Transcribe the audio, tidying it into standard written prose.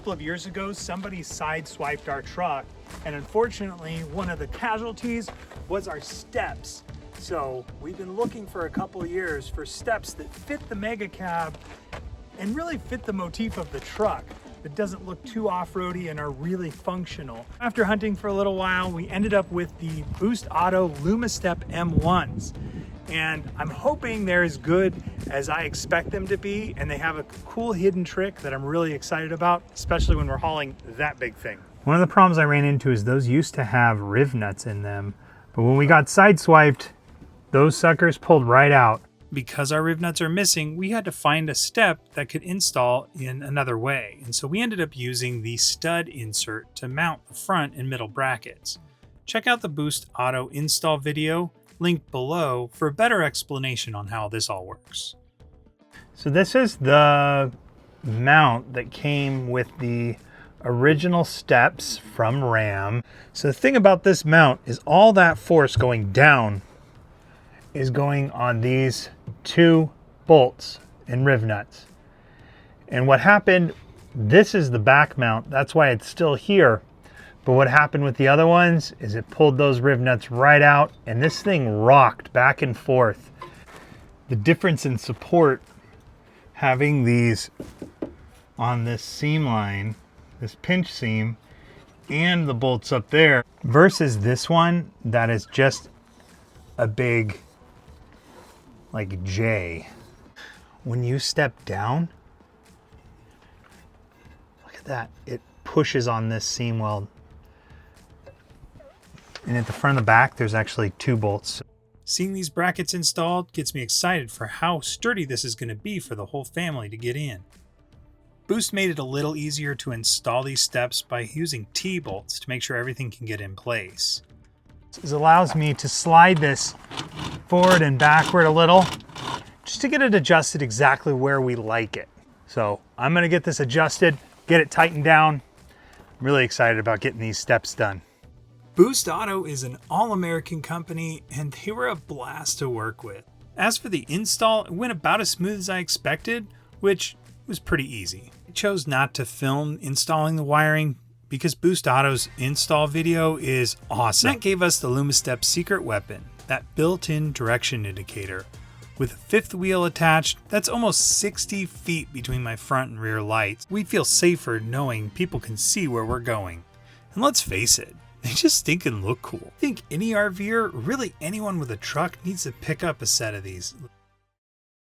couple of years ago, somebody sideswiped our truck, and unfortunately, one of the casualties was our steps. So we've been looking for a couple of years for steps that fit the mega cab and really fit the motif of the truck, that doesn't look too off-roady and are really functional. After hunting for a little while, we ended up with the Boost Auto Lumastep M1s. And I'm hoping they're as good as I expect them to be, and they have a cool hidden trick that I'm really excited about, especially when we're hauling that big thing. One of the problems I ran into is those used to have riv nuts in them, but when we got sideswiped, those suckers pulled right out. Because our riv nuts are missing, we had to find a step that could install in another way, and so we ended up using the stud insert to mount the front and middle brackets. Check out the Boost Auto install video, linked below, for a better explanation on how this all works. So this is the mount that came with the original steps from Ram. So the thing about this mount is all that force going down is going on these two bolts and riv nuts. And what happened, this is the back mount, that's why it's still here. But what happened with the other ones is it pulled those riv nuts right out, and this thing rocked back and forth. The difference in support having these on this seam line, this pinch seam, and the bolts up there, versus this one that is just a big, like, J. When you step down, look at that, it pushes on this seam weld. And at the front and the back, there's actually two bolts. Seeing these brackets installed gets me excited for how sturdy this is going to be for the whole family to get in. Boost made it a little easier to install these steps by using T-bolts to make sure everything can get in place. This allows me to slide this forward and backward a little, just to get it adjusted exactly where we like it. So I'm going to get this adjusted, get it tightened down. I'm really excited about getting these steps done. Boost Auto is an all-American company, and they were a blast to work with. As for the install, it went about as smooth as I expected, which was pretty easy. I chose not to film installing the wiring because Boost Auto's install video is awesome. That gave us the Lumastep secret weapon, that built-in direction indicator. With a fifth wheel attached, that's almost 60 feet between my front and rear lights. We feel safer knowing people can see where we're going. And let's face it, they just stinking look cool. I think any RVer, really anyone with a truck, needs to pick up a set of these.